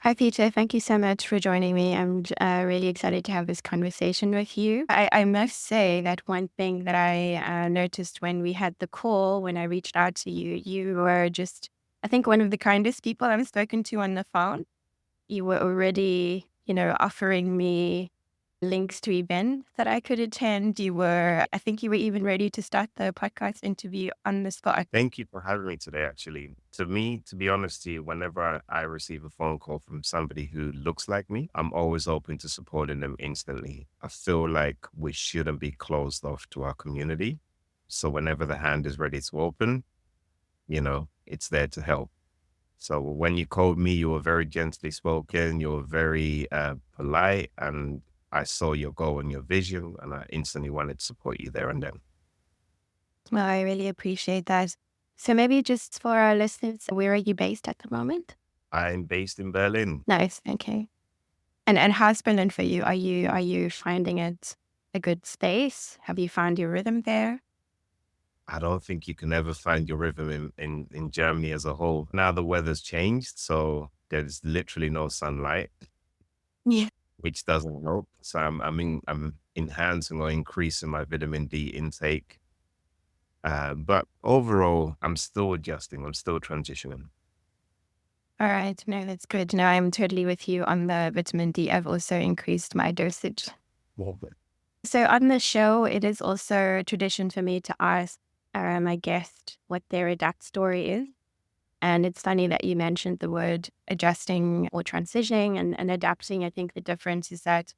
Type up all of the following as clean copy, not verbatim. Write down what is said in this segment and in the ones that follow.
Hi, Peter. Thank you so much for joining me. I'm really excited to have this conversation with you. I must say that one thing that I noticed when we had the call, when I reached out to you, you were just, I think, one of the kindest people I've spoken to on the phone. You were already, offering me links to events that I could attend. I think you were even ready to start the podcast interview on the spot. Thank you for having me today, actually. To me, to be honest to you, whenever I receive a phone call from somebody who looks like me, I'm always open to supporting them instantly. I feel like we shouldn't be closed off to our community. So whenever the hand is ready to open, it's there to help. So when you called me, you were very gently spoken, you were very polite, and I saw your goal and your vision, and I instantly wanted to support you there and then. Well, I really appreciate that. So maybe just for our listeners, where are you based at the moment? I'm based in Berlin. Nice. Okay. And how's Berlin for you? Are you finding it a good space? Have you found your rhythm there? I don't think you can ever find your rhythm in Germany as a whole. Now the weather's changed, so there's literally no sunlight, Yeah. which doesn't help. So I'm enhancing or increasing my vitamin D intake. But overall, I'm still adjusting. I'm still transitioning. All right. No, that's good. No, I'm totally with you on the vitamin D. I've also increased my dosage. Well, So on the show, it is also a tradition for me to ask my guest what their adapt story is. And it's funny that you mentioned the word adjusting or transitioning and adapting. I think the difference is that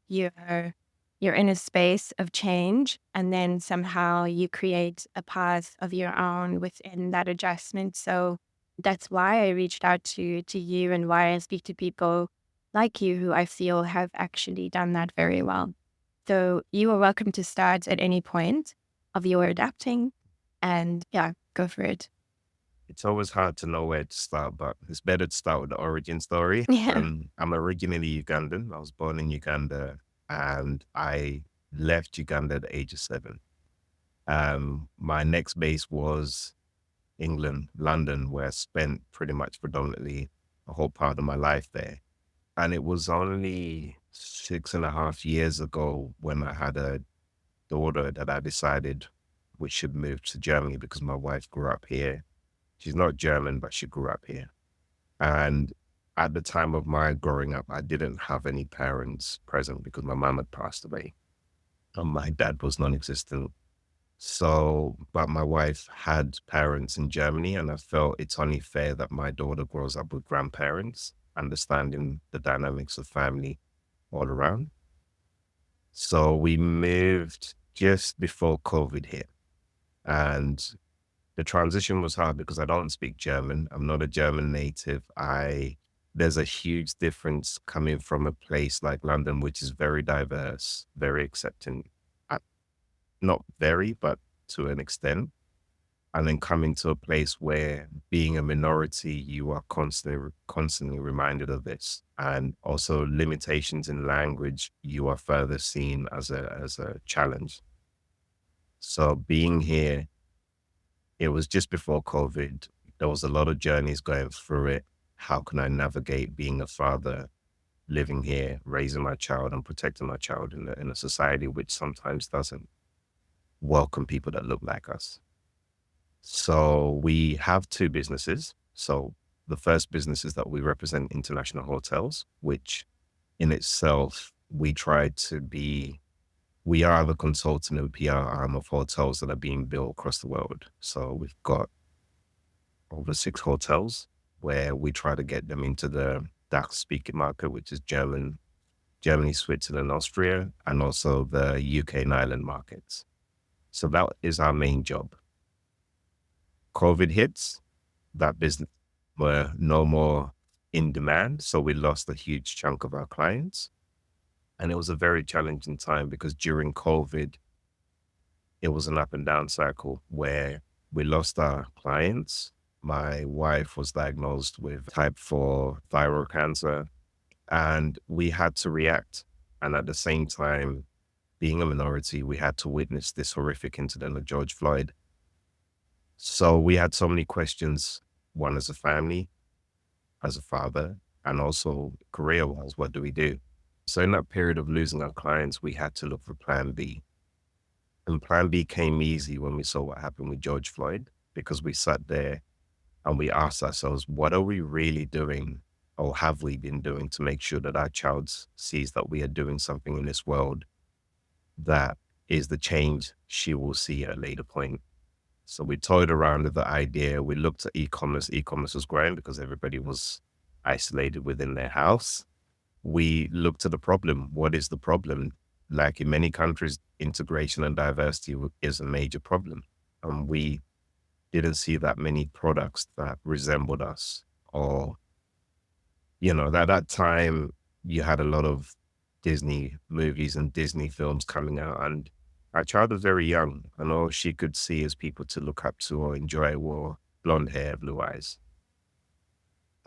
you're you're in a space of change and then somehow you create a path of your own within that adjustment. So that's why I reached out to you and why I speak to people like you who I feel have actually done that very well. So you are welcome to start at any point of your adapting and yeah, go for it. it's always hard to know where to start, but it's better to start with the origin story. Yeah. I'm originally Ugandan. I was born in Uganda, and I left Uganda at the age of 7. My next base was England, London, where I spent pretty much predominantly a whole part of my life there. And it was only 6.5 years ago when I had a daughter that I decided we should move to Germany because my wife grew up here. She's not German, but she grew up here. And at the time of my growing up, I didn't have any parents present because my mom had passed away and my dad was non existent. So, but my wife had parents in Germany, and I felt it's only fair that my daughter grows up with grandparents, understanding the dynamics of family all around. So we moved just before COVID hit. And the transition was hard because I don't speak German. I'm not a German native. There's a huge difference coming from a place like London, which is very diverse, very accepting. Not very, but to an extent, and then coming to a place where being a minority, you are constantly reminded of this, and also limitations in language, you are further seen as a challenge. So being here, it was just before COVID. There was a lot of journeys going through it. How can I navigate being a father, living here, raising my child, and protecting my child in a society which sometimes doesn't welcome people that look like us? So we have two businesses. So the first business is that we represent international hotels, which in itself, we are the consultant and PR arm of hotels that are being built across the world. So we've got over 6 hotels where we try to get them into the DACH speaking market, which is Germany, Switzerland, Austria, and also the UK and Ireland markets. So that is our main job. COVID hits, that business were no more in demand. So we lost a huge chunk of our clients. And it was a very challenging time because during COVID, it was an up and down cycle where we lost our clients. My wife was diagnosed with type 4 thyroid cancer, and we had to react. And at the same time, being a minority, we had to witness this horrific incident of George Floyd. So we had so many questions, one as a family, as a father, And also career-wise, what do we do? So in that period of losing our clients, we had to look for plan B. And plan B came easy when we saw what happened with George Floyd, because we sat there and we asked ourselves, what are we really doing, or have we been doing, to make sure that our child sees that we are doing something in this world that is the change she will see at a later point. So we toyed around with the idea. We looked at e-commerce. E-commerce was growing because everybody was isolated within their house. We looked at the problem. What is the problem? Like in many countries, integration and diversity is a major problem. And we didn't see that many products that resembled us. Or, at that time, you had a lot of Disney movies and Disney films coming out. And our child was very young, and all she could see as people to look up to or enjoy were blonde hair, blue eyes.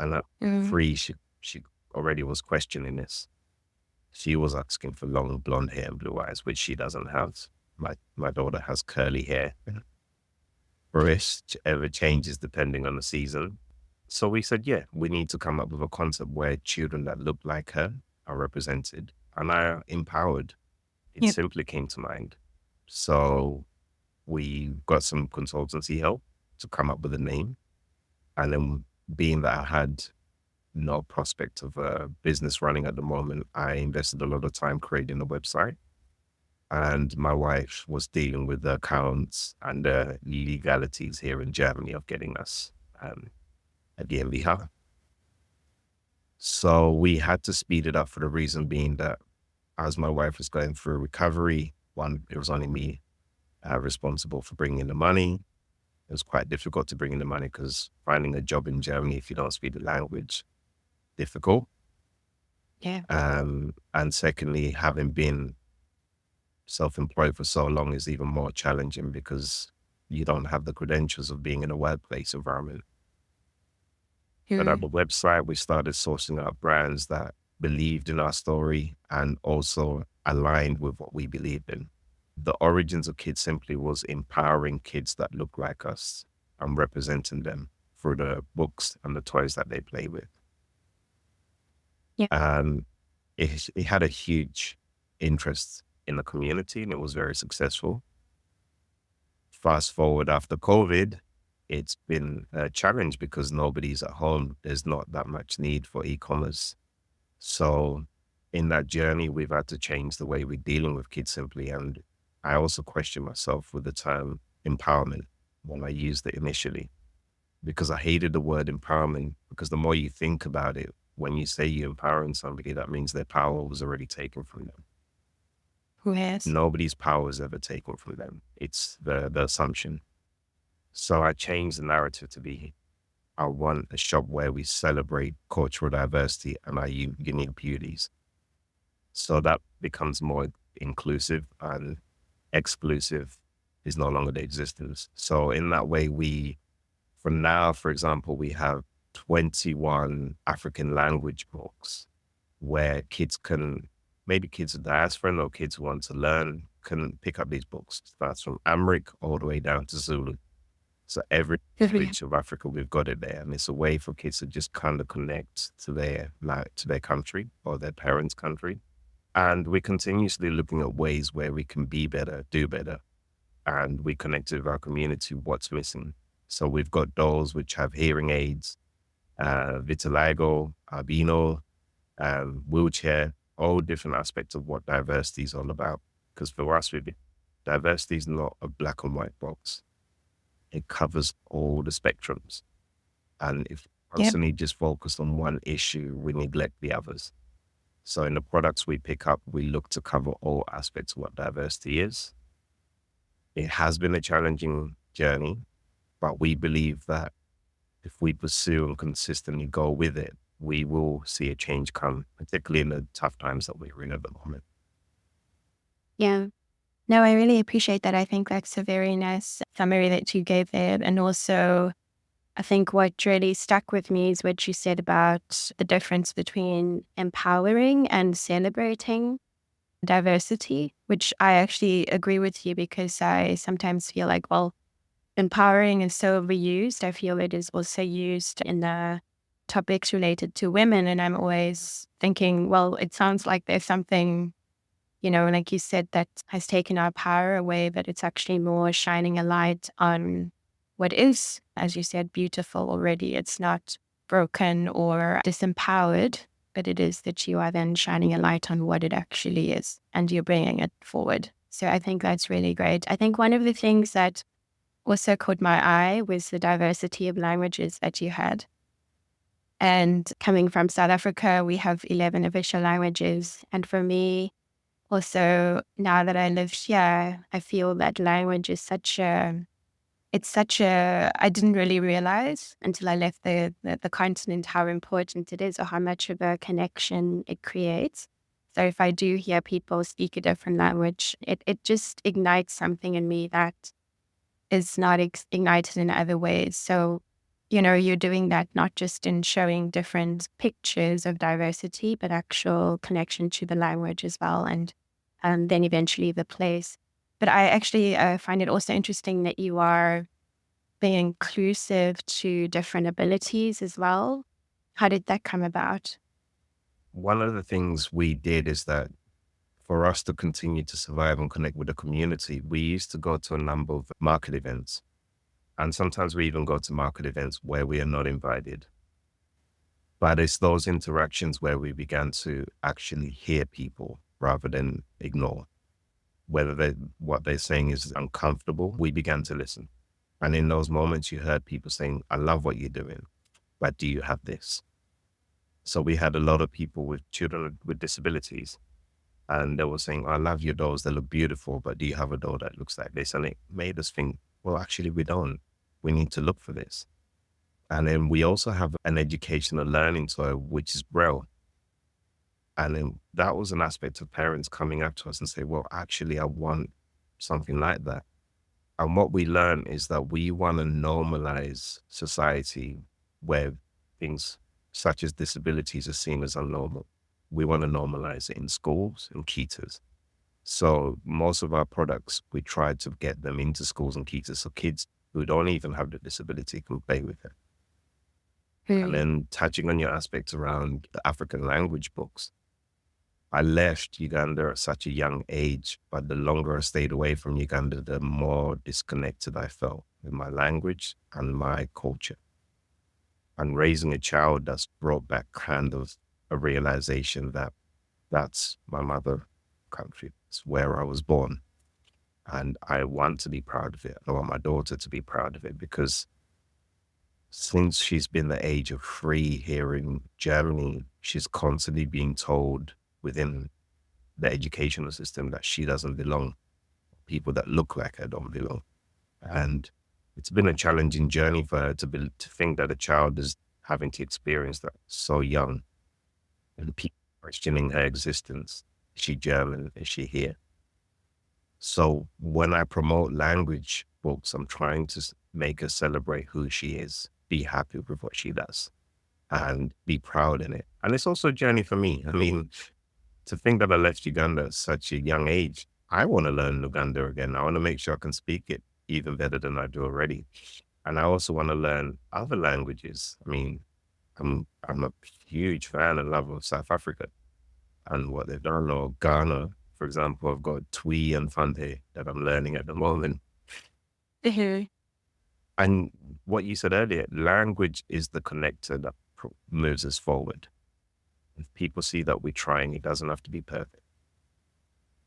And at Mm. 3, she already was questioning this. She was asking for long blonde hair and blue eyes, which she doesn't have. My daughter has curly hair. Which ever changes depending on the season. So we said, yeah, we need to come up with a concept where children that look like her are represented and are empowered. It Yep. simply came to mind. So we got some consultancy help to come up with a name. And then, being that I had no prospect of a business running at the moment, I invested a lot of time creating a website. And my wife was dealing with the accounts and the legalities here in Germany of getting us a GmbH. So we had to speed it up, for the reason being that as my wife was going through recovery, one, it was only me responsible for bringing in the money. It was quite difficult to bring in the money because finding a job in Germany, if you don't speak the language, difficult. Yeah. And secondly, having been self-employed for so long is even more challenging because you don't have the credentials of being in a workplace environment. But at Mm. the website, we started sourcing out brands that believed in our story and also aligned with what we believed in. The origins of Kidsimply was empowering kids that look like us and representing them through the books and the toys that they play with. Yeah. And it had a huge interest in the community, and it was very successful. Fast forward after COVID, it's been a challenge because nobody's at home. There's not that much need for e-commerce. So in that journey, we've had to change the way we're dealing with Kids Simply. And I also question myself with the term empowerment when I used it initially, because I hated the word empowerment, because the more you think about it, when you say you're empowering somebody, that means their power was already taken from them. Who has? Nobody's power is ever taken from them. It's the assumption. So I changed the narrative to be, I want a shop where we celebrate cultural diversity and our unique beauties. So that becomes more inclusive, and exclusive is no longer the existence. So in that way, for now, for example, we have 21 African language books where maybe kids of diaspora or kids who want to learn can pick up these books. It starts from Amharic all the way down to Zulu. So every Yeah. language of Africa, we've got it there. And it's a way for kids to just kind of connect to their country or their parents' country. And we're continuously looking at ways where we can be better, do better. And we connect with our community, what's missing. So we've got dolls which have hearing aids, vitiligo, albino, wheelchair, all different aspects of what diversity is all about. Because for us, diversity is not a black and white box. It covers all the spectrums. And if we Yep. constantly just focus on one issue, we neglect the others. So in the products we pick up, we look to cover all aspects of what diversity is. It has been a challenging journey, but we believe that if we pursue and consistently go with it, we will see a change come, particularly in the tough times that we're in at the moment. Yeah. No, I really appreciate that. I think that's a very nice summary that you gave there. And also, I think what really stuck with me is what you said about the difference between empowering and celebrating diversity, which I actually agree with you, because I sometimes feel like, well, empowering is so overused. I feel it is also used in a topics related to women. And I'm always thinking, well, it sounds like there's something, like you said, that has taken our power away, but it's actually more shining a light on what is, as you said, beautiful already. It's not broken or disempowered, but it is that you are then shining a light on what it actually is and you're bringing it forward. So I think that's really great. I think one of the things that also caught my eye was the diversity of languages that you had. And coming from South Africa, we have 11 official languages. And for me, also, now that I live here, I feel that language is I didn't really realize until I left the continent how important it is or how much of a connection it creates. So if I do hear people speak a different language, it just ignites something in me that is not ignited in other ways. So, you're doing that not just in showing different pictures of diversity, but actual connection to the language as well. And then eventually the place. But I actually find it also interesting that you are being inclusive to different abilities as well. How did that come about? One of the things we did is that for us to continue to survive and connect with the community, we used to go to a number of market events. And sometimes we even go to market events where we are not invited. But it's those interactions where we began to actually hear people rather than ignore. What they're saying is uncomfortable, we began to listen. And in those moments, you heard people saying, I love what you're doing, but do you have this? So we had a lot of people with children with disabilities. And they were saying, I love your dolls. They look beautiful, but do you have a doll that looks like this? And it made us think, well, actually, we don't. We need to look for this. And then we also have an educational learning toy, which is Braille. And then that was an aspect of parents coming up to us and say, well, actually, I want something like that. And what we learn is that we want to normalize society where things such as disabilities are seen as unnormal. We want to normalize it in schools and ketas. So most of our products, we try to get them into schools and ketas so kids who don't even have the disability can play with it. And Hmm. then touching on your aspects around the African language books, I left Uganda at such a young age, but the longer I stayed away from Uganda, the more disconnected I felt with my language and my culture. And raising a child, that's brought back kind of a realization that that's my mother country. It's where I was born. And I want to be proud of it. I want my daughter to be proud of it because since she's been the age of 3 here in Germany, she's constantly being told within the educational system that she doesn't belong. People that look like her don't belong. And it's been a challenging journey for her to think that a child is having to experience that so young and people questioning her existence. Is she German? Is she here? So when I promote language books, I'm trying to make her celebrate who she is, be happy with what she does, and be proud in it. And it's also a journey for me. I mean, to think that I left Uganda at such a young age, I want to learn Luganda again. I want to make sure I can speak it even better than I do already. And I also want to learn other languages. I mean, I'm a huge fan and lover of South Africa and what they've done, or Ghana, for example. I've got Twi and Fante that I'm learning at the moment. Mhm. And what you said earlier, language is the connector that moves us forward. If people see that we're trying, it doesn't have to be perfect.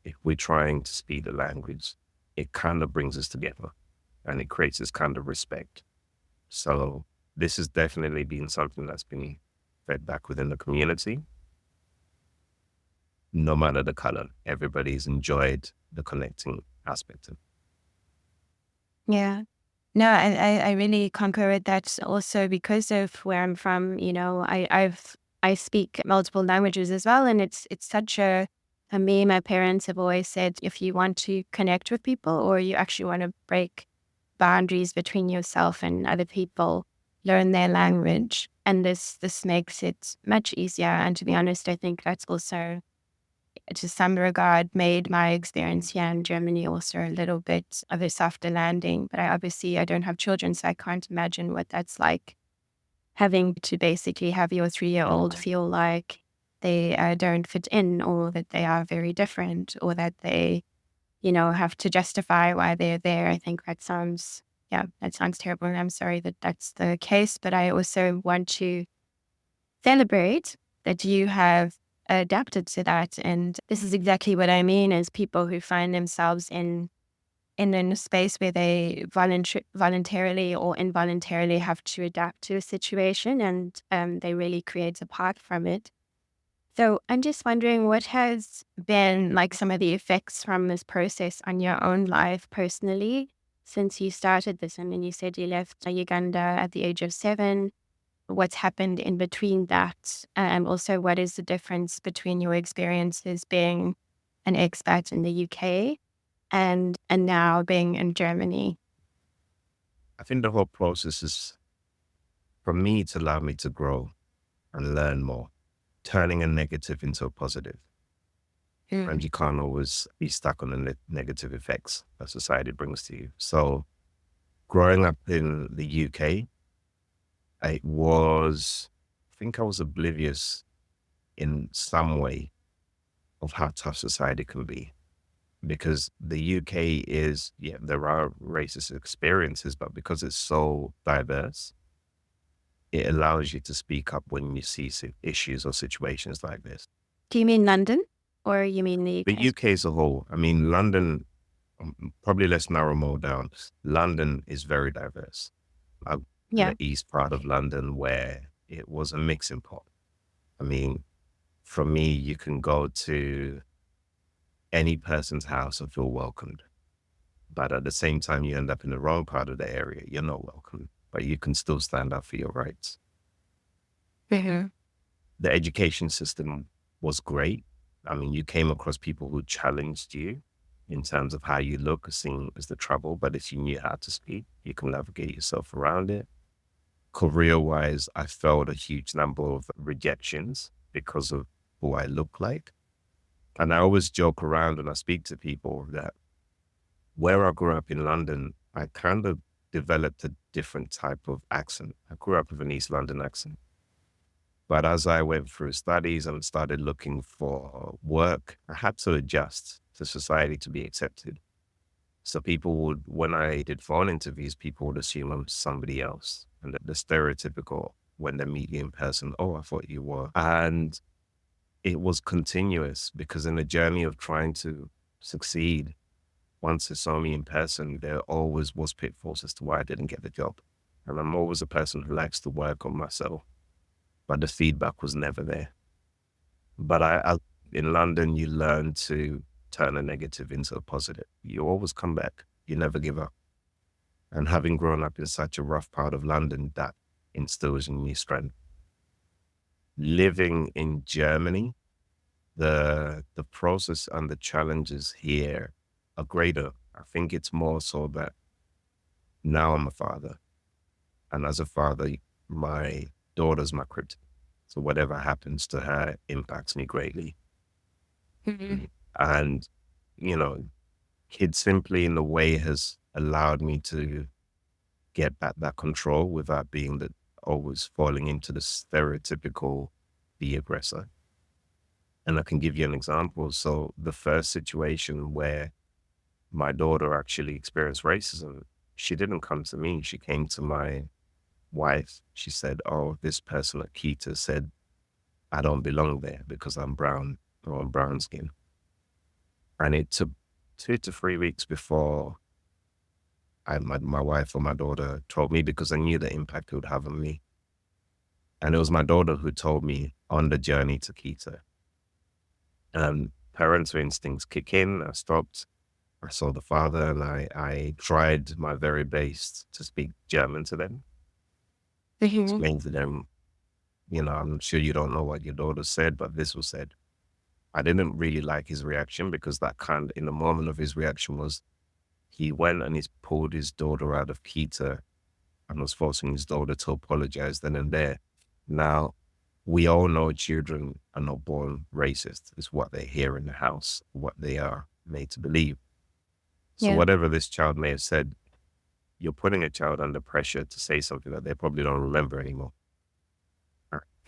If we're trying to speak the language, it kind of brings us together and it creates this kind of respect. So this has definitely been something that's been fed back within the community. No matter the color, everybody's enjoyed the connecting aspect of it. Yeah. No, I really concur with that also because of where I'm from. I speak multiple languages as well, and it's such a me. My parents have always said if you want to connect with people or you actually want to break boundaries between yourself and other people, learn their language, and this makes it much easier. And to be honest, I think that's also to some regard made my experience here in Germany also a little bit of a softer landing. But I don't have children, so I can't imagine what that's like having to basically have your 3-year-old feel like they don't fit in, or that they are very different, or that they, have to justify why they're there. I think that sounds terrible. And I'm sorry that that's the case. But I also want to celebrate that you have adapted to that. And this is exactly what I mean, is people who find themselves in a space where they voluntarily or involuntarily have to adapt to a situation, and they really create a path from it. So I'm just wondering, what has been like some of the effects from this process on your own life personally since you started this? I mean, you said you left Uganda at the age of 7. What's happened in between that? And also, what is the difference between your experiences being an expat in the UK and now being in Germany? I think the whole process is for me to allow me to grow and learn more, turning a negative into a positive. And Mm. you can't always be stuck on the negative effects that society brings to you. So, growing up in the UK, I think I was oblivious in some way of how tough society can be. Because the UK is, yeah, there are racist experiences, but because it's so diverse, it allows you to speak up when you see issues or situations like this. Do you mean London or you mean the The UK? UK as a whole, I mean, London, probably let's narrow more down. London is very diverse. I'm in Yeah. the east part of London where it was a mixing pot. I mean, for me, you can go to any person's house and feel welcomed. But at the same time, you end up in the wrong part of the area. You're not welcome, but you can still stand up for your rights. Mhm. The education system was great. I mean, you came across people who challenged you in terms of how you look, as seen as the trouble. But if you knew how to speak, you can navigate yourself around it. Career wise, I felt a huge number of rejections because of who I look like. And I always joke around when I speak to people that where I grew up in London, I kind of developed a different type of accent. I grew up with an East London accent. But as I went through studies and started looking for work, I had to adjust to society to be accepted. So people would, when I did phone interviews, people would assume I'm somebody else. And the stereotypical, when they meet you in person, oh, I thought you were. And it was continuous because in the journey of trying to succeed, once they saw me in person, there always was pitfalls as to why I didn't get the job. And I'm always a person who likes to work on myself, but the feedback was never there. But in London, you learn to turn a negative into a positive. You always come back. You never give up. And having grown up in such a rough part of London, that instills in me strength. Living in Germany, the process and the challenges here are greater. I think it's more so that now I'm a father. And as a father, my daughter's my kryptonite. So whatever happens to her impacts me greatly. Mhm. And, you know, Kidsimply in a way has allowed me to get back that control without being the always falling into the stereotypical the aggressor. And I can give you an example. So the first situation where my daughter actually experienced racism, she didn't come to me. She came to my wife. She said, oh, this person at Kita said, I don't belong there because I'm brown or I'm brown skin. And it took 2 to 3 weeks before my wife or my daughter told me, because I knew the impact it would have on me. And it was my daughter who told me on the journey to Kita. And parental instincts kick in. I stopped. I saw the father and I tried my very best to speak German to them, Mhm. explain to them, I'm sure you don't know what your daughter said, but this was said. I didn't really like his reaction because in the moment of his reaction was he went and he's pulled his daughter out of Kita and was forcing his daughter to apologize then and there. Now, we all know children are not born racist. It's what they hear in the house, what they are made to believe. So Yeah. whatever this child may have said, you're putting a child under pressure to say something that they probably don't remember anymore.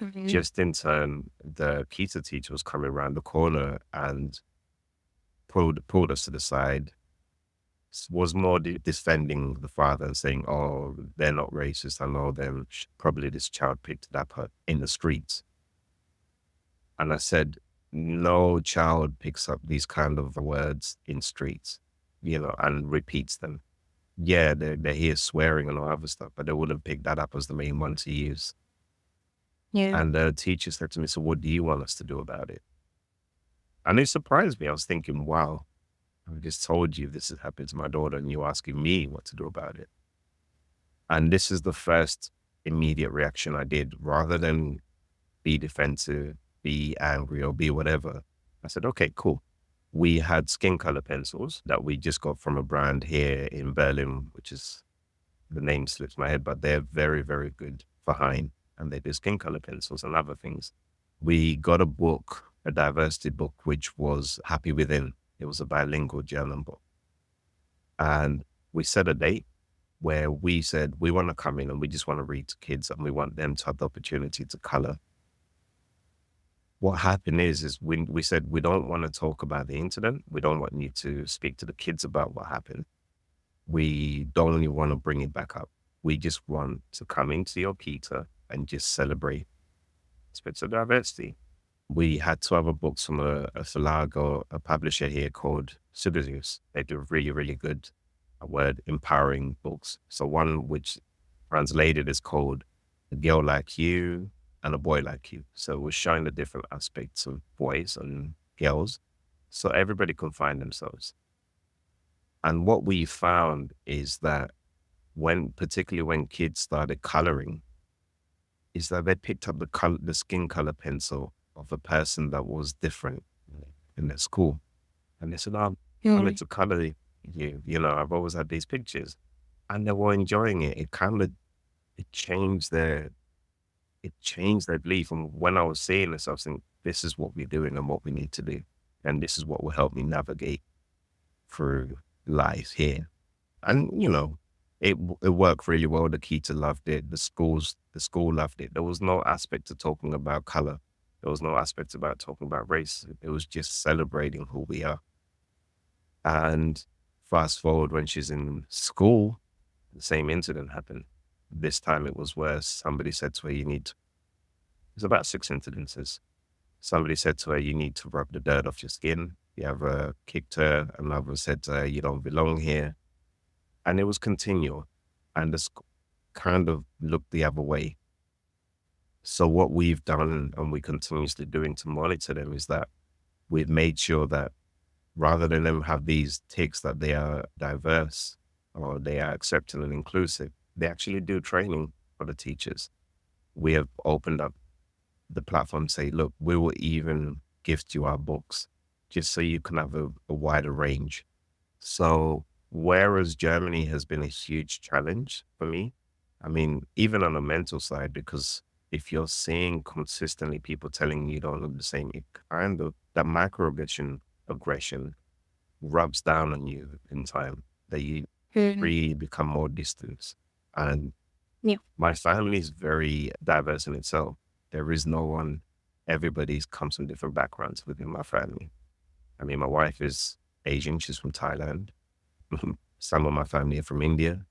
Mhm. Just in turn, the Kita teacher was coming around the corner and pulled us to the side, was more defending the father and saying, "Oh, they're not racist. I know them. Probably this child picked it up in the streets." And I said, "No child picks up these kind of words in streets, and repeats them. Yeah, they hear swearing and all other stuff, but they wouldn't pick that up as the main one to use." Yeah. And the teacher said to me, "So what do you want us to do about it?" And it surprised me. I was thinking, wow, I just told you this has happened to my daughter and you're asking me what to do about it. And this is the first immediate reaction I did. Rather than be defensive, be angry, or be whatever, I said, okay, cool. We had skin color pencils that we just got from a brand here in Berlin, which is, the name slips my head, but they're very, very good for Hein. And they do skin color pencils and other things. We got a book, a diversity book, which was Happy Within. It was a bilingual German book. And we set a date where we said we want to come in and we just want to read to kids and we want them to have the opportunity to color. What happened is we said we don't want to talk about the incident. We don't want you to speak to the kids about what happened. We don't really want to bring it back up. We just want to come into your Kita and just celebrate spirits of diversity. We had two other books from a verlag or a publisher here called Subsidies. They do really, really good word empowering books. So one which translated is called A Girl Like You and A Boy Like You. So we're showing the different aspects of boys and girls so everybody can find themselves. And what we found is that particularly when kids started coloring, is that they picked up the skin color pencil of a person that was different in their school. And they said, "Oh, I Yeah. wanted to color you. I've always had these pictures." And they were enjoying it. It changed their belief. And when I was seeing this, I was thinking, this is what we're doing and what we need to do. And this is what will help me navigate through life here. And, it worked really well. The Kita loved it. The school loved it. There was no aspect of talking about color. There was no aspect about talking about race. It was just celebrating who we are. And fast forward when she's in school, the same incident happened. This time it was worse. Somebody said to her, it's about 6 incidences. Somebody said to her, you need to rub the dirt off your skin. The other kicked her. Another said to her, you don't belong here. And it was continual. And the school kind of looked the other way. So what we've done and we continuously doing to monitor them is that we've made sure that rather than them have these ticks that they are diverse or they are accepting and inclusive, they actually do training for the teachers. We have opened up the platform, say, look, we will even gift you our books just so you can have a wider range. So whereas Germany has been a huge challenge for me, I mean, even on a mental side, because if you're seeing consistently people telling you don't look the same, it kind of, that aggression rubs down on you in time, that you Mhm. really become more distant. And Yeah. my family is very diverse in itself. There is no one, everybody's comes from different backgrounds within my family. I mean, my wife is Asian, she's from Thailand. Some of my family are from India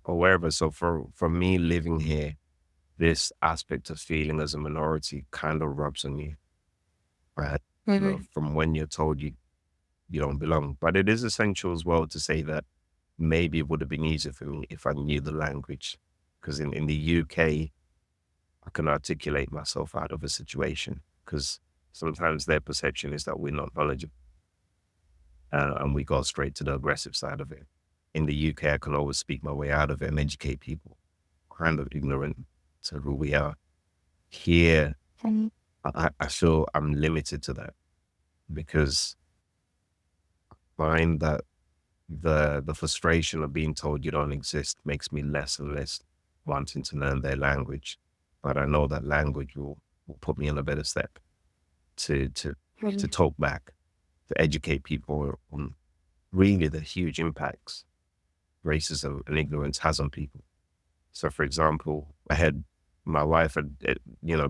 or wherever. So for me living here, this aspect of feeling as a minority kind of rubs on you, right? Mhm. From when you're told you don't belong. But it is essential as well to say that maybe it would have been easier for me if I knew the language. Because in the UK, I can articulate myself out of a situation because sometimes their perception is that we're not knowledgeable and we go straight to the aggressive side of it. In the UK, I can always speak my way out of it and educate people, kind of ignorant to who we are. Here, Mhm. I feel I'm limited to that because I find that the frustration of being told you don't exist makes me less and less wanting to learn their language. But I know that language will put me in a better step to to to Mhm. talk back, to educate people on really the huge impacts racism and ignorance has on people. So, for example, I had my wife had,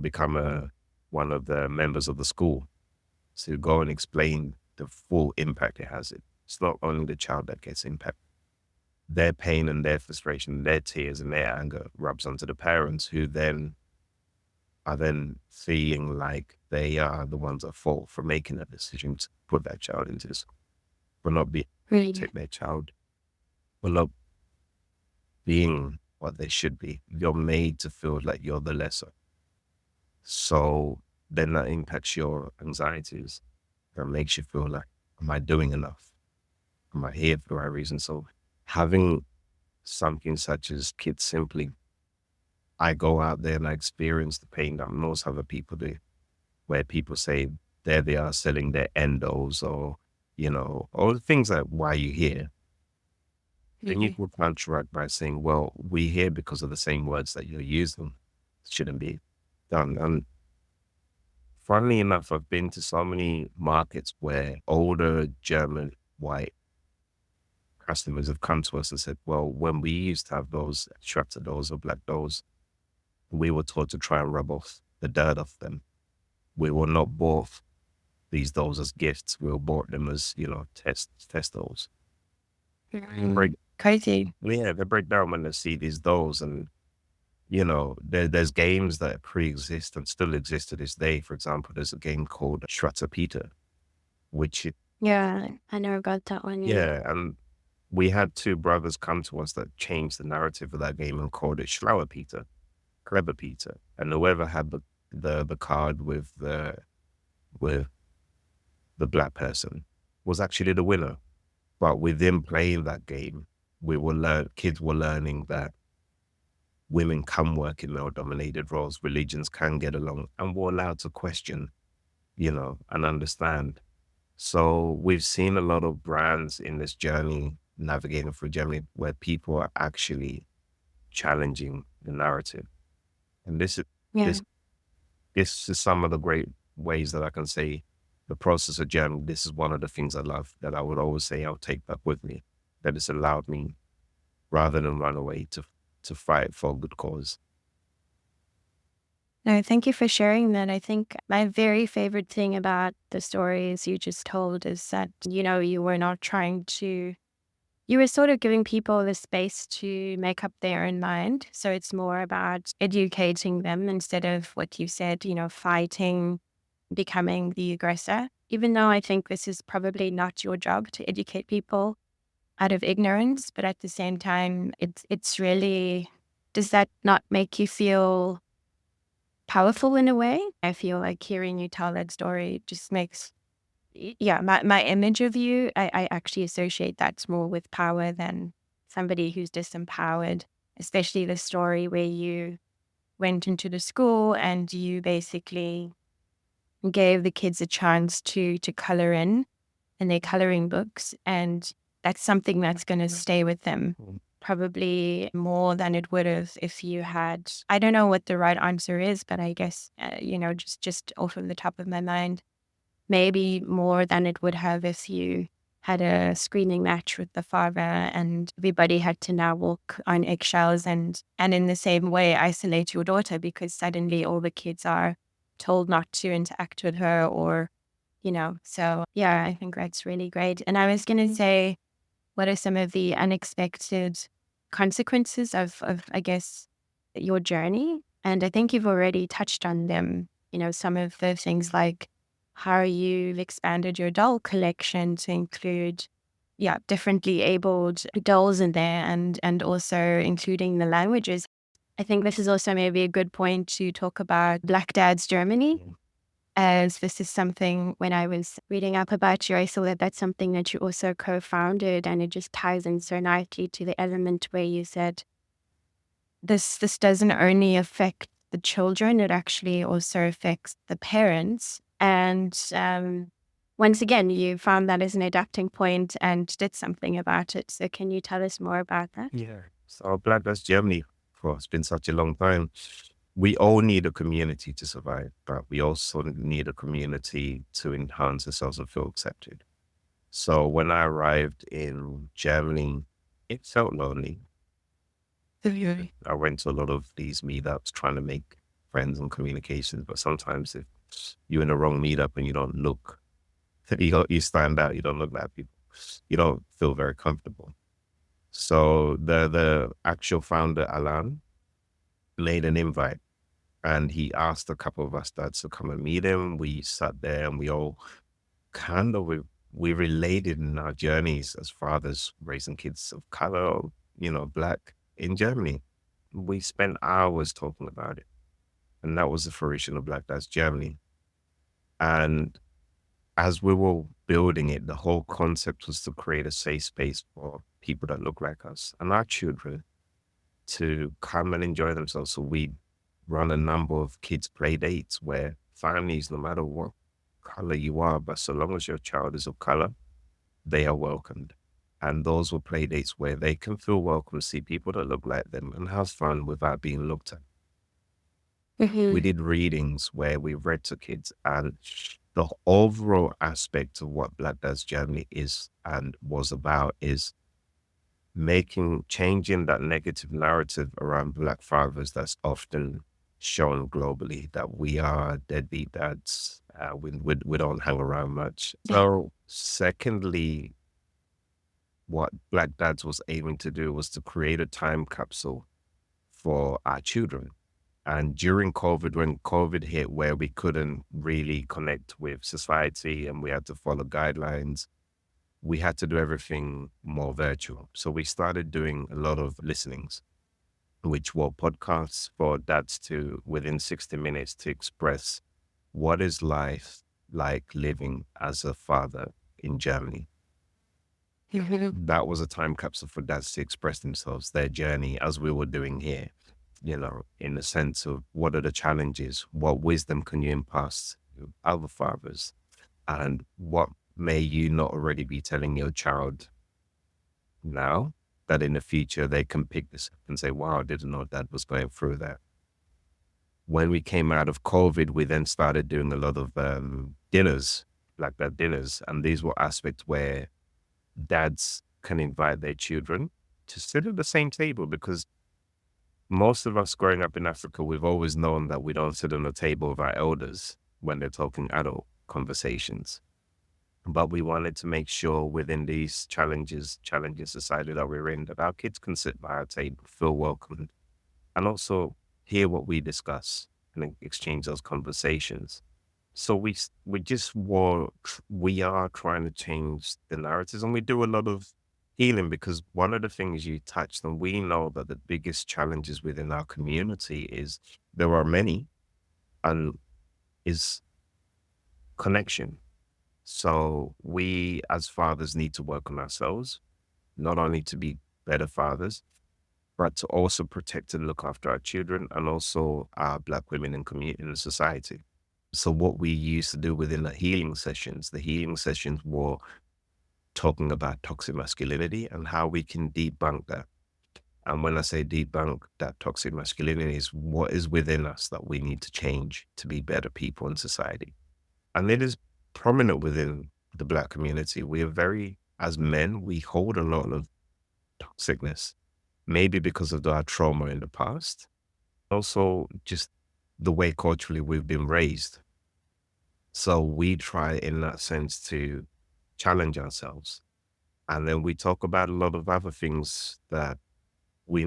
become one of the members of the school to go and explain the full impact it has. It's not only the child that gets impacted. Their pain and their frustration, their tears and their anger rubs onto the parents, who then are then feeling like they are the ones at fault for making a decision to put that child into this, for not being Really. take their child, for not being what they should be. You're made to feel like you're the lesser. So then that impacts your anxieties. That makes you feel like, am I doing enough? Am I here for the right reason? So having something such as Kidsimply, I go out there and I experience the pain that most other people do, where people say there they are selling their endos, or, all the things like, why you here? Then you Mhm. will counteract by saying, well, we here because of the same words that you're using. Shouldn't be done. And funnily enough, I've been to so many markets where older German white customers have come to us and said, well, when we used to have those extractor dolls or black dolls, we were taught to try and rub off the dirt off them. We were not bought these dolls as gifts. We were bought them as, test dolls. Break, Crazy. yeah, they break down when they see these dolls. And, there's games that pre-exist and still exist to this day. For example, there's a game called Peter, which, Yeah, I know about that one. Yeah. yeah, and we had two brothers come to us that changed the narrative of that game and called it Schlauer Peter, Clever Peter. And whoever had the card with the black person was actually the winner. But within playing that game, kids were learning that women can work in male-dominated roles, religions can get along, and we're allowed to question, and understand. So we've seen a lot of brands in this journey navigating through Germany where people are actually challenging the narrative. And Yeah. this this is some of the great ways that I can say the process of Germany. This is one of the things I love, that I would always say I'll take back with me. That it's allowed me, rather than run away, to fight for a good cause. No, thank you for sharing that. I think my very favorite thing about the stories you just told is that, you were not trying to, you were sort of giving people the space to make up their own mind. So it's more about educating them instead of what you said, fighting, becoming the aggressor. Even though I think this is probably not your job to educate people out of ignorance, but at the same time, it's really, does that not make you feel powerful in a way? I feel like hearing you tell that story just makes, yeah, my image of you, I actually associate that more with power than somebody who's disempowered, especially the story where you went into the school and you basically gave the kids a chance to color in their coloring books. And that's something that's going to stay with them Mm. probably more than it would have if you had, I don't know what the right answer is, but I guess, just off of the top of my mind, maybe more than it would have if you had a screaming match with the father and everybody had to now walk on eggshells and in the same way isolate your daughter because suddenly all the kids are told not to interact with her or, so yeah, I think that's really great. And I was going to say, what are some of the unexpected consequences of, I guess, your journey? And I think you've already touched on them, some of the things like how you've expanded your doll collection to include, yeah, differently abled dolls in there and also including the languages. I think this is also maybe a good point to talk about Black Dads Germany, Mm. as this is something when I was reading up about you, I saw that that's something that you also co-founded, and it just ties in so nicely to the element where you said this doesn't only affect the children, it actually also affects the parents. And once again, you found that as an adapting point and did something about it. So can you tell us more about that? Yeah. So glad that's Germany. For it's been such a long time. We all need a community to survive, but we also need a community to enhance ourselves and feel accepted. So when I arrived in Germany, it felt lonely. I went to a lot of these meetups trying to make friends and communications, but sometimes if you're in the wrong meetup and you don't look, you stand out, you don't look like people, you don't feel very comfortable. So the actual founder, Alan, made an invite and he asked a couple of us dads to come and meet him. We sat there and we all kind of we related in our journeys as fathers raising kids of color, or, black in Germany. We spent hours talking about it. And that was the fruition of Black Dads Germany. And as we were building it, the whole concept was to create a safe space for people that look like us and our children to come and enjoy themselves. So we run a number of kids' play dates where families, no matter what color you are, but so long as your child is of color, they are welcomed. And those were play dates where they can feel welcome, see people that look like them and have fun without being looked at. We Mhm. did readings where we read to kids, and the overall aspect of what Black Dads Germany is and was about is changing that negative narrative around Black fathers that's often shown globally, that we are deadbeat dads. We don't hang around much. So, secondly, what Black Dads was aiming to do was to create a time capsule for our children. And during COVID, when COVID hit, where we couldn't really connect with society and we had to follow guidelines, we had to do everything more virtual. So we started doing a lot of listenings, which were podcasts for dads to, within 60 minutes, to express what is life like living as a father in Germany. That was a time capsule for dads to express themselves, their journey, as we were doing here, in the sense of what are the challenges, what wisdom can you impart to other fathers, and what may you not already be telling your child now that in the future they can pick this up and say, wow, I didn't know dad was going through that. When we came out of COVID, we then started doing a lot of dinners, like that dinners. And these were aspects where dads can invite their children to sit at the same table, because most of us growing up in Africa, we've always known that we don't sit on the table with our elders when they're talking adult conversations. But we wanted to make sure within these challenging society that we're in, that our kids can sit by our table, feel welcomed, and also hear what we discuss and exchange those conversations. So we are trying to change the narratives, and we do a lot of healing, because one of the things you touched on, we know that the biggest challenges within our community is there are many, and is connection. So we as fathers need to work on ourselves, not only to be better fathers, but to also protect and look after our children and also our Black women in the society. So what we used to do within the healing sessions were talking about toxic masculinity and how we can debunk that. And when I say debunk that toxic masculinity, is what is within us that we need to change to be better people in society. And it is prominent within the Black community. We are as men, we hold a lot of toxicness, maybe because of our trauma in the past, also just the way culturally we've been raised. So we try in that sense to challenge ourselves. And then we talk about a lot of other things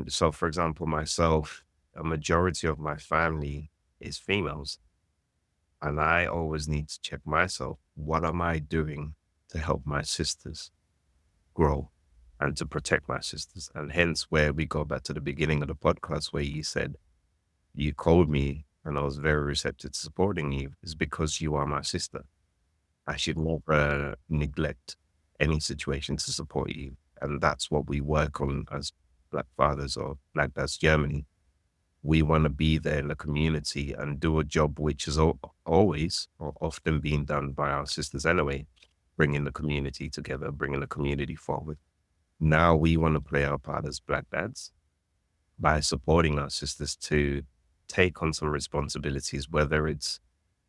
so for example, myself, a majority of my family is females. And I always need to check myself. What am I doing to help my sisters grow and to protect my sisters? And hence where we go back to the beginning of the podcast where you said, you called me and I was very receptive to supporting you, is because you are my sister. I should never neglect any situation to support you. And that's what we work on as Black fathers or Black Dads Germany. We want to be there in the community and do a job which is always or often being done by our sisters anyway, bringing the community together, bringing the community forward. Now we want to play our part as Black dads by supporting our sisters to take on some responsibilities, whether it's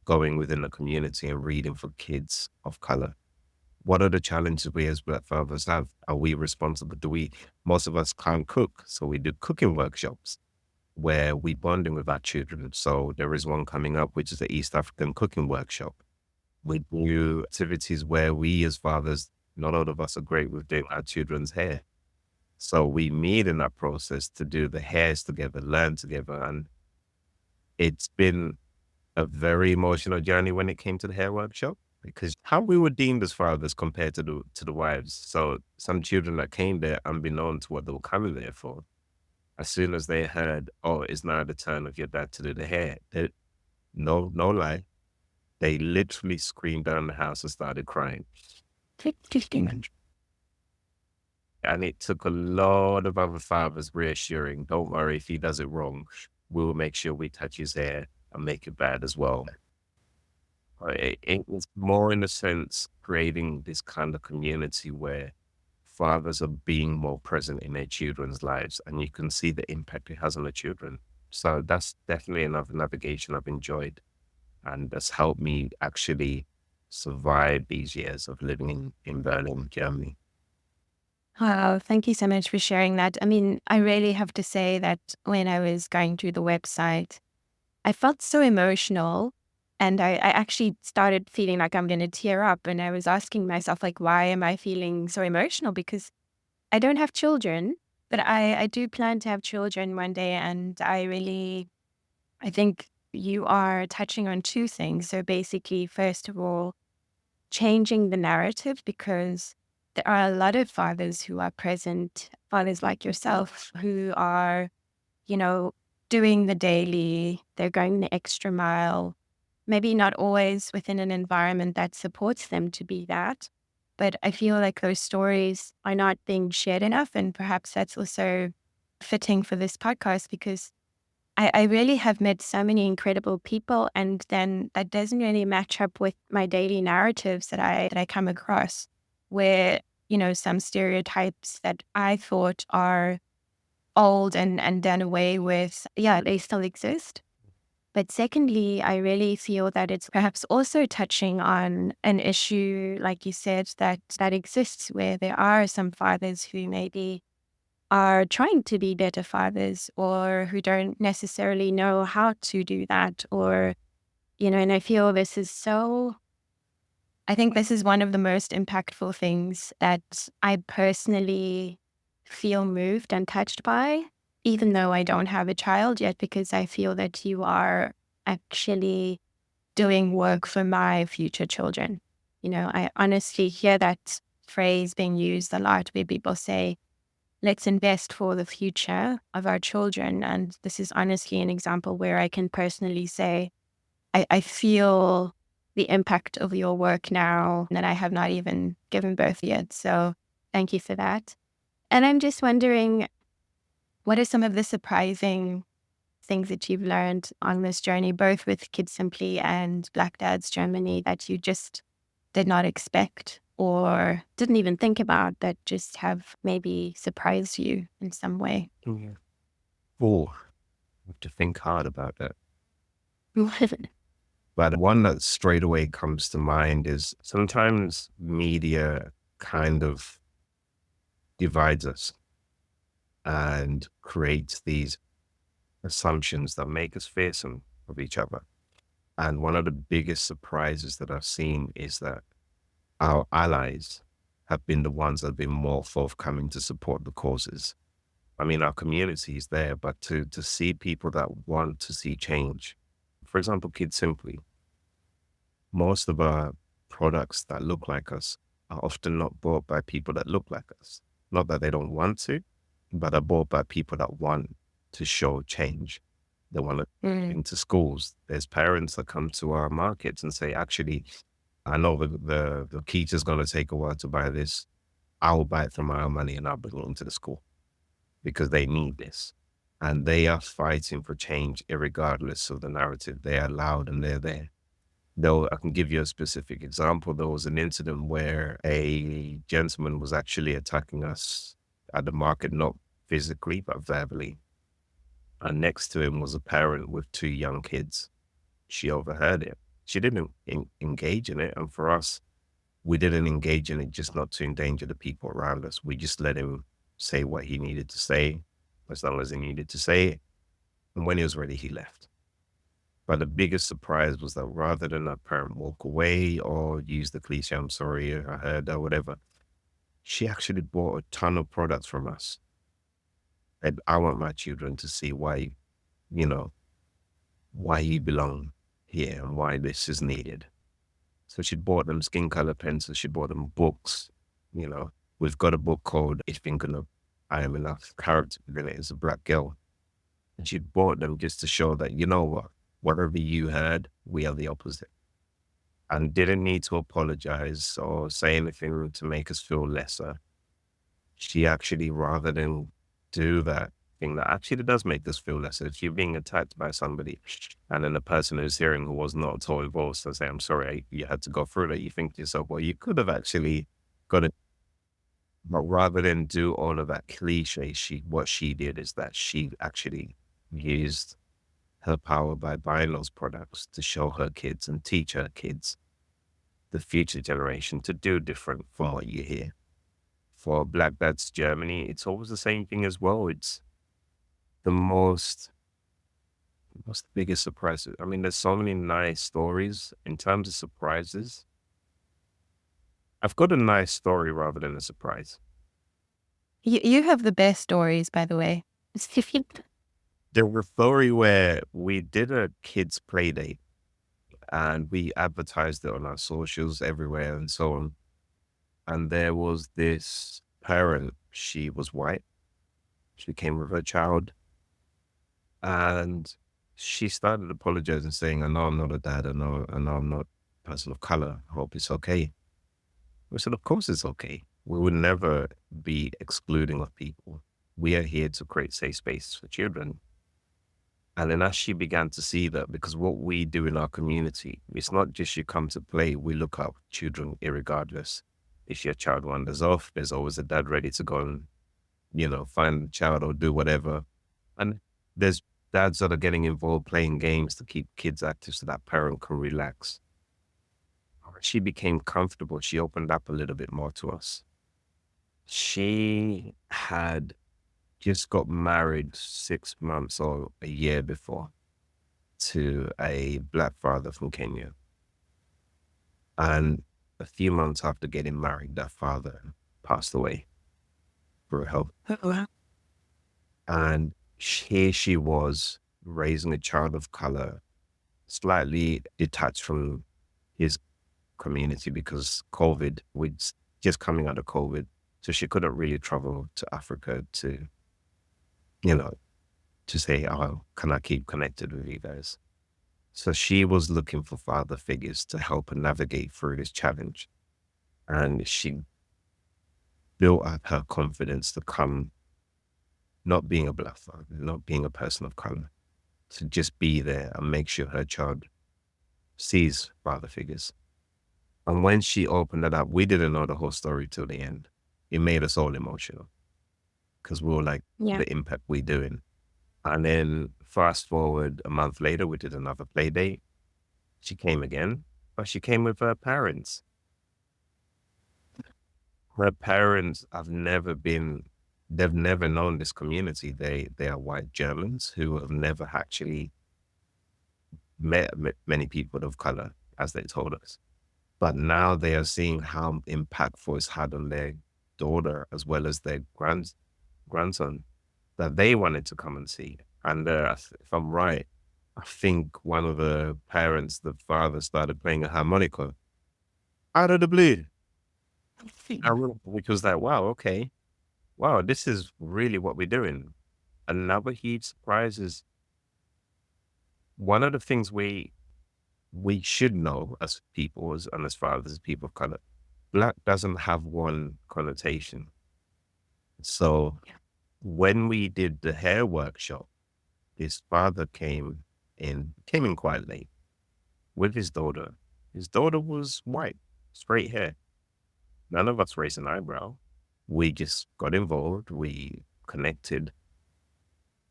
going within the community and reading for kids of color, what are the challenges we as Black fathers have? Are we responsible? Most of us can't cook. So we do cooking workshops where we bonding with our children. So there is one coming up, which is the East African cooking workshop. We do activities where we as fathers, not all of us are great with doing our children's hair. So we meet in that process to do the hairs together, learn together. And it's been a very emotional journey when it came to the hair workshop because how we were deemed as fathers compared to the wives. So some children that came there, unbeknown to what they were coming there for, as soon as they heard, oh, it's now the turn of your dad to do the hair, no lie, they literally screamed down the house and started crying. And it took a lot of other fathers reassuring, don't worry, if he does it wrong, we'll make sure we touch his hair and make it bad as well. It was more in a sense creating this kind of community where fathers are being more present in their children's lives and you can see the impact it has on the children. So that's definitely another navigation I've enjoyed and that's helped me actually survive these years of living in Berlin, Germany. Wow, thank you so much for sharing that. I mean, I really have to say that when I was going through the website, I felt so emotional. And I actually started feeling like I'm going to tear up. And I was asking myself, like, why am I feeling so emotional? Because I don't have children, but I do plan to have children one day. And I think you are touching on two things. So basically, first of all, changing the narrative because there are a lot of fathers who are present, fathers like yourself, who are, you know, doing the daily, they're going the extra mile, maybe not always within an environment that supports them to be that. But I feel like those stories are not being shared enough. And perhaps that's also fitting for this podcast because I really have met so many incredible people, and then that doesn't really match up with my daily narratives that I come across, where some stereotypes that I thought are old and done away with, yeah, they still exist. But secondly, I really feel that it's perhaps also touching on an issue, like you said, that exists where there are some fathers who maybe are trying to be better fathers or who don't necessarily know how to do that and I feel I think this is one of the most impactful things that I personally feel moved and touched by, even though I don't have a child yet, because I feel that you are actually doing work for my future children. I honestly hear that phrase being used a lot where people say, let's invest for the future of our children. And this is honestly an example where I can personally say, I feel the impact of your work now that I have not even given birth yet. So thank you for that. And I'm just wondering, what are some of the surprising things that you've learned on this journey, both with Kidsimply and Black Dads Germany, that you just did not expect or didn't even think about that just have maybe surprised you in some way? Yeah. Oh, I have to think hard about that. But one that straight away comes to mind is sometimes media kind of divides us and creates these assumptions that make us fearsome of each other. And one of the biggest surprises that I've seen is that our allies have been the ones that have been more forthcoming to support the causes. I mean, our community is there, but to see people that want to see change, for example, Kidsimply, most of our products that look like us are often not bought by people that look like us. Not that they don't want to, but are bought by people that want to show change. They want to into schools. There's parents that come to our markets and say, actually, I know the teacher's going to take a while to buy this. I will buy it from our money and I'll bring it into the school because they need this. And they are fighting for change irregardless of the narrative. They are loud and they're there. Though I can give you a specific example. There was an incident where a gentleman was actually attacking us at the market, not physically, but verbally. And next to him was a parent with two young kids. She overheard it. She didn't engage in it. And for us, we didn't engage in it just not to endanger the people around us. We just let him say what he needed to say, as long as he needed to say it. And when he was ready, he left. But the biggest surprise was that rather than a parent walk away or use the cliche, I'm sorry, I heard, or whatever, she actually bought a ton of products from us. And I want my children to see why, you know, why you belong here and why this is needed. So she bought them skin color pencils. She bought them books. You know, we've got a book called Ich bin genug. I am enough. Character in it is a black girl. And she bought them just to show that, you know what, whatever you heard, we are the opposite. And didn't need to apologize or say anything to make us feel lesser. She actually, rather than do that thing that actually does make us feel lesser, if you're being attacked by somebody and then the person who's hearing who was not at all involved, so say, I'm sorry, you had to go through that, you think to yourself, well, you could have actually got it. But rather than do all of that cliche, what she did is that she actually used her power by buying those products to show her kids and teach her kids, the future generation, to do different from what you hear. For Black Dads Germany, it's always the same thing as well. It's the most, what's the biggest surprise? I mean, there's so many nice stories in terms of surprises. I've got a nice story rather than a surprise. You have the best stories, by the way. There was a story where we did a kids play date and we advertised it on our socials everywhere and so on. And there was this parent, she was white. She came with her child and she started apologizing, saying, I know I'm not a dad. I know I'm not a person of color. I hope it's okay. We said, of course it's okay. We would never be excluding of people. We are here to create safe spaces for children. And then as she began to see that, because what we do in our community, it's not just you come to play, we look up children irregardless. If your child wanders off, there's always a dad ready to go and, find the child or do whatever. And there's dads that are getting involved playing games to keep kids active so that parent can relax. She became comfortable. She opened up a little bit more to us. She had just got married 6 months or a year before to a black father from Kenya. And a few months after getting married, that father passed away through health. And here she was raising a child of color, slightly detached from his community because COVID, we're just coming out of COVID. So she couldn't really travel to Africa to, to say, oh, can I keep connected with you guys? So she was looking for father figures to help her navigate through this challenge. And she built up her confidence to come, not being a black father, not being a person of color, to just be there and make sure her child sees father figures. And when she opened it up, we didn't know the whole story till the end. It made us all emotional because we were like, Yeah. the impact we're doing. And then fast forward a month later, we did another play date. She came again, but she came with her parents. Her parents they've never known this community. They are white Germans who have never actually met many people of color, as they told us. But now they are seeing how impactful it's had on their daughter as well as their grandson, that they wanted to come and see. And if I'm right, I think one of the parents, the father, started playing a harmonica out of the blue. Which was like, wow, okay. Wow, this is really what we're doing. Another huge surprise is one of the things we should know as people, and as fathers, as people of color, black doesn't have one connotation. So when we did the hair workshop, his father came in quite late with his daughter. His daughter was white, straight hair. None of us raised an eyebrow. We just got involved. We connected.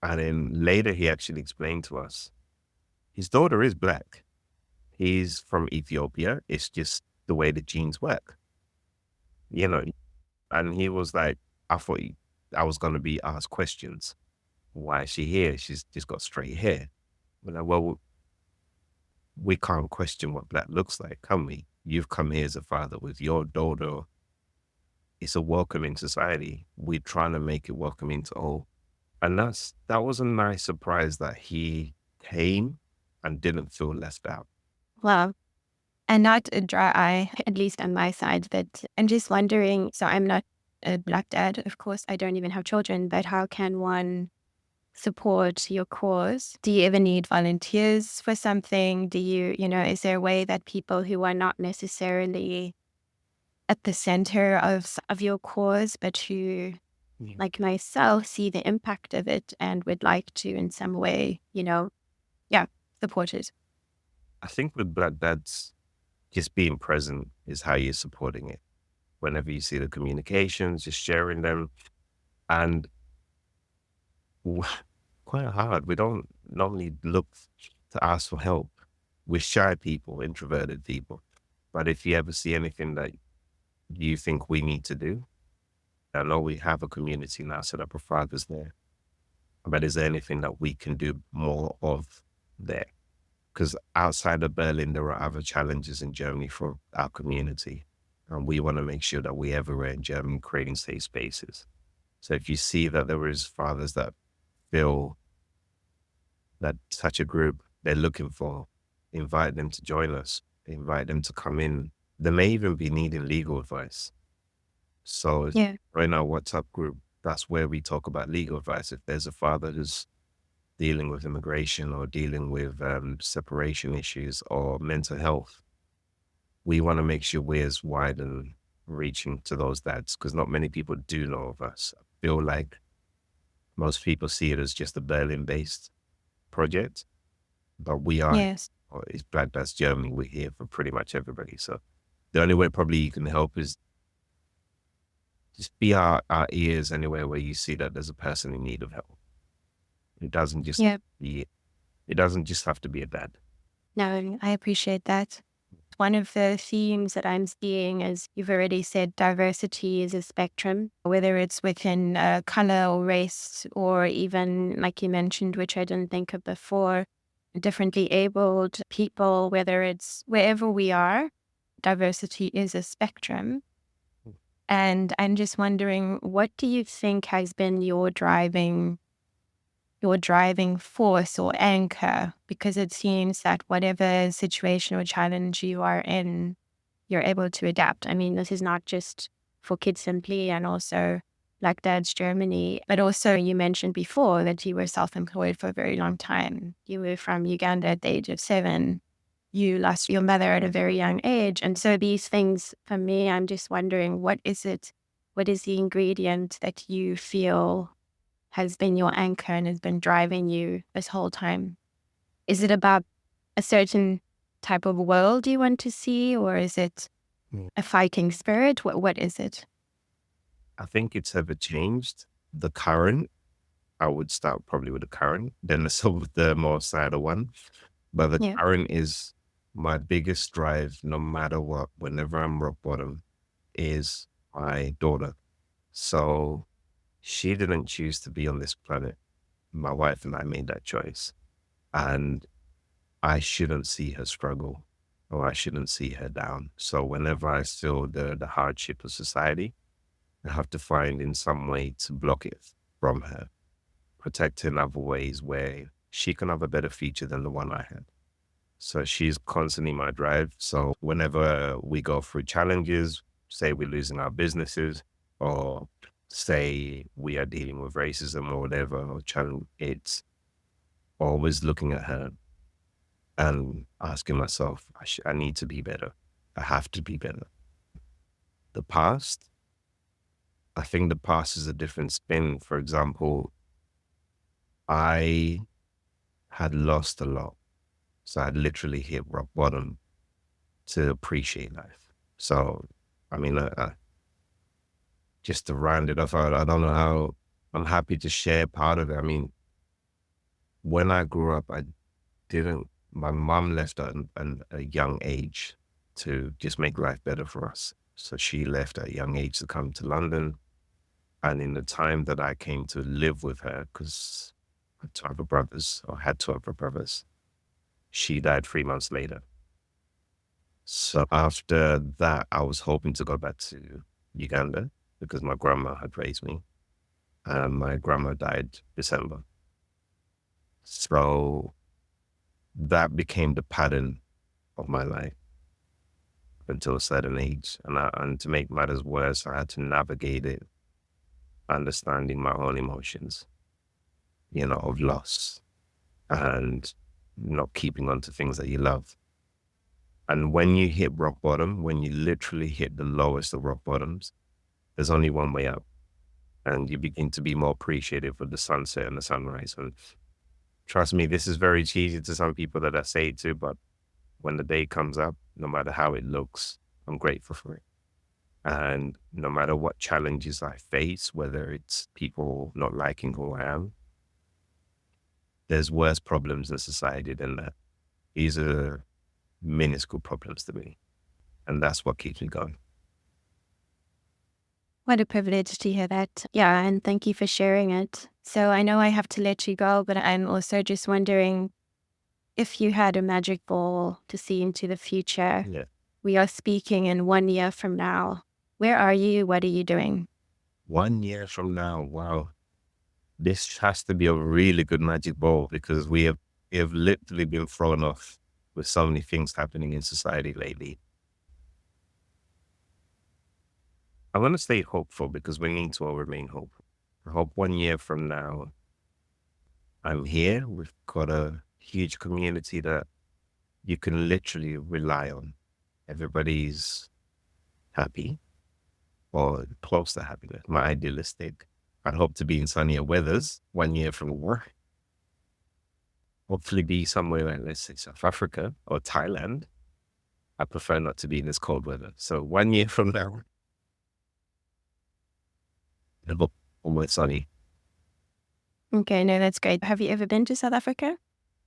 And then later he actually explained to us, his daughter is black. He's from Ethiopia. It's just the way the genes work. you know, and he was like, I thought I was going to be asked questions. Why is she here? She's just got straight hair. We're like, well, we can't question what black looks like, can we? You've come here as a father with your daughter. It's a welcoming society. We're trying to make it welcoming to all. And that was a nice surprise that he came and didn't feel left out. Wow. And not a dry eye, at least on my side. But I'm just wondering, so I'm not a black dad, of course, I don't even have children, but how can one support your cause? Do you ever need volunteers for something? Do is there a way that people who are not necessarily at the center of your cause, but who, Yeah. like myself, see the impact of it and would like to in some way, yeah, support it? I think with black dads, just being present is how you're supporting it. Whenever you see the communications, just sharing them. And w- quite hard. We don't normally look to ask for help. We're shy people, introverted people. But if you ever see anything that you think we need to do, I know we have a community now set up of fathers there. But is there anything that we can do more of there? Because outside of Berlin, there are other challenges in Germany for our community. And we want to make sure that we everywhere in Germany creating safe spaces. So if you see that there is fathers that feel that such a group they're looking for, invite them to join us, invite them to come in. They may even be needing legal advice. So Yeah. right now, WhatsApp group, that's where we talk about legal advice. If there's a father who's dealing with immigration or dealing with separation issues or mental health, we want to make sure we're as wide and reaching to those dads because not many people do know of us. I feel like most people see it as just a Berlin based project, but we are, Yes. or it's Black Dads Germany. We're here for pretty much everybody. So the only way probably you can help is just be our ears anywhere where you see that there's a person in need of help. It doesn't just Yeah. be, it doesn't just have to be a dad. No, I appreciate that. One of the themes that I'm seeing is you've already said diversity is a spectrum, whether it's within color or race, or even, like you mentioned, which I didn't think of before, differently abled people, whether it's wherever we are, diversity is a spectrum. And I'm just wondering, what do you think has been your driving force or anchor? Because it seems that whatever situation or challenge you are in, you're able to adapt. I mean, this is not just for Kidsimply and also Black Dads Germany, but also you mentioned before that you were self-employed for a very long time. You were from Uganda at the age of 7. You lost your mother at a very young age. And so these things, for me, I'm just wondering, what is it? What is the ingredient that you feel has been your anchor and has been driving you this whole time? Is it about a certain type of world you want to see, or is it Mm. a fighting spirit? What is it? I think it's ever changed. The current, I would start probably with the current, then the sort of the more sadder one. But the Yeah. current is my biggest drive, no matter what, whenever I'm rock bottom, is my daughter. So she didn't choose to be on this planet. My wife and I made that choice. And I shouldn't see her struggle or I shouldn't see her down. So whenever I feel the hardship of society, I have to find in some way to block it from her, protect her in other ways where she can have a better future than the one I had. So she's constantly my drive. So whenever we go through challenges, say we're losing our businesses, or say we are dealing with racism or whatever, or challenge, it's always looking at her and asking myself, I need to be better. I have to be better. The past, I think the past is a different spin. For example, I had lost a lot. So I literally hit rock bottom to appreciate life. So, I mean, just to round it off, I don't know how I'm happy to share part of it. I mean, when I grew up, I didn't, my mom left at a young age to just make life better for us. So she left at a young age to come to London. And in the time that I came to live with her, because I had two other brothers, or had two other brothers, she died 3 months later. So after that, I was hoping to go back to Uganda because my grandma had raised me. And my grandma died December. So that became the pattern of my life until a certain age. And to make matters worse, I had to navigate it, understanding my own emotions, of loss and not keeping on to things that you love. And when you hit rock bottom, when you literally hit the lowest of rock bottoms, there's only one way up. And you begin to be more appreciative of the sunset and the sunrise. And trust me, this is very cheesy to some people that I say it to, but when the day comes up, no matter how it looks, I'm grateful for it. And no matter what challenges I face, whether it's people not liking who I am, there's worse problems in society than that. These are minuscule problems to me. And that's what keeps me going. What a privilege to hear that. Yeah, and thank you for sharing it. So I know I have to let you go, but I'm also just wondering if you had a magic ball to see into the future. Yeah. We are speaking in 1 year from now. Where are you? What are you doing? 1 year from now, wow. This has to be a really good magic ball because we have literally been thrown off with so many things happening in society lately. I want to stay hopeful because we need to all remain hopeful. I hope 1 year from now, I'm here. We've got a huge community that you can literally rely on. Everybody's happy or close to happiness. My idealistic. I'd hope to be in sunnier weathers 1 year from now. Hopefully be somewhere like, let's say, South Africa or Thailand. I prefer not to be in this cold weather. So 1 year from now, it'll be almost sunny. Okay, no, that's great. Have you ever been to South Africa?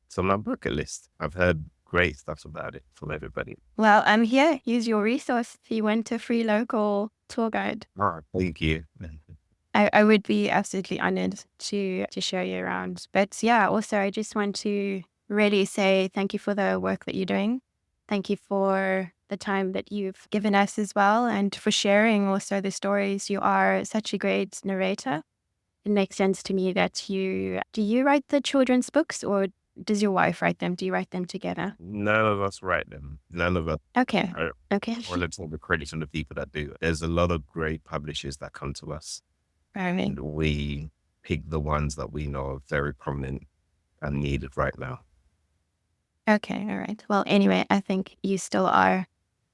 It's on my bucket list. I've heard great stuff about it from everybody. Well, I'm here. Use your resource. If you want a free local tour guide, Thank you. I would be absolutely honored to show you around. But yeah, also I just want to really say thank you for the work that you're doing. Thank you for the time that you've given us as well and for sharing also the stories. You are such a great narrator. It makes sense to me that do you write the children's books or does your wife write them? Do you write them together? None of us write them. None of us. Okay. Are, Okay. or let's take the credit from the people that do. There's a lot of great publishers that come to us. Right. And we pick the ones that we know are very prominent and needed right now. Okay. All right. Well, anyway, I think you still are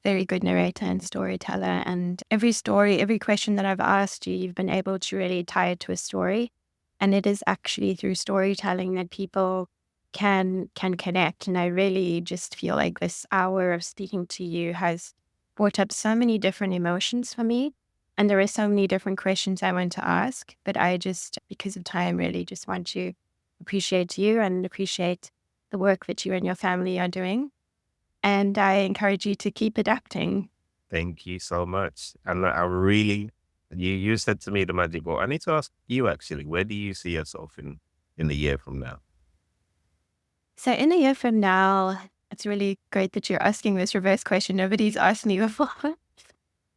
very good narrator and storyteller. And every story, every question that I've asked you, you've been able to really tie it to a story. And it is actually through storytelling that people can connect. And I really just feel like this hour of speaking to you has brought up so many different emotions for me. And there are so many different questions I want to ask. But I just, because of time, really just want to appreciate you and appreciate the work that you and your family are doing. And I encourage you to keep adapting. Thank you so much. And I really, you said to me the magic ball. I need to ask you actually, where do you see yourself in a year from now? So in a year from now, it's really great that you're asking this reverse question. Nobody's asked me before.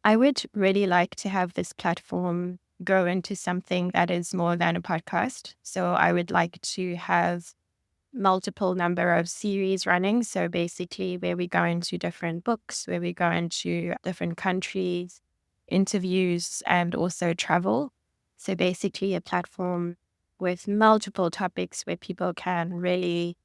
I would really like to have this platform grow into something that is more than a podcast. So I would like to have multiple number of series running. So basically where we go into different books, where we go into different countries, interviews, and also travel. So basically a platform with multiple topics where people can really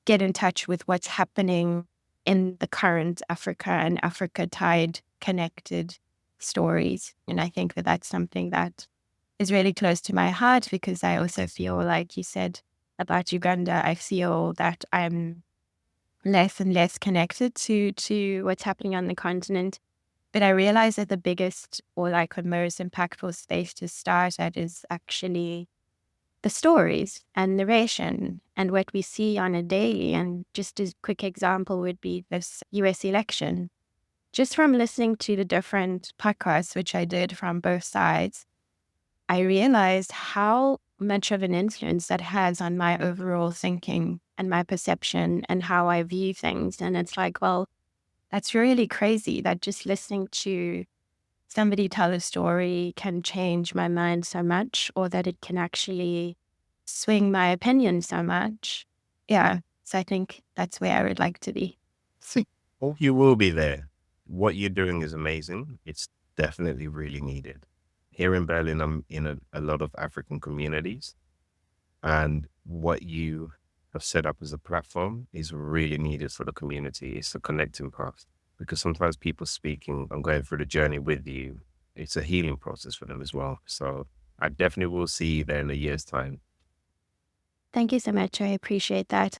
get in touch with what's happening in the current Africa and Africa tied connected stories. And I think that that's something that is really close to my heart because I also feel, like you said about Uganda, I feel that I'm less and less connected to what's happening on the continent. But I realize that the biggest or like the most impactful space to start at is actually the stories and narration and what we see on a daily. And just a quick example would be this US election. just from listening to the different podcasts, which I did from both sides, I realized how much of an influence that has on my overall thinking and my perception and how I view things. And it's like, well, that's really crazy that just listening to somebody tell a story can change my mind so much, or that it can actually swing my opinion so much. Yeah. So I think that's where I would like to be. See, oh, you will be there. What you're doing is amazing. It's definitely really needed. Here in Berlin, I'm in a lot of African communities, and what you have set up as a platform is really needed for the community. It's a connecting path because sometimes people speaking and going through the journey with you, it's a healing process for them as well. So I definitely will see you there in a year's time. Thank you so much. I appreciate that.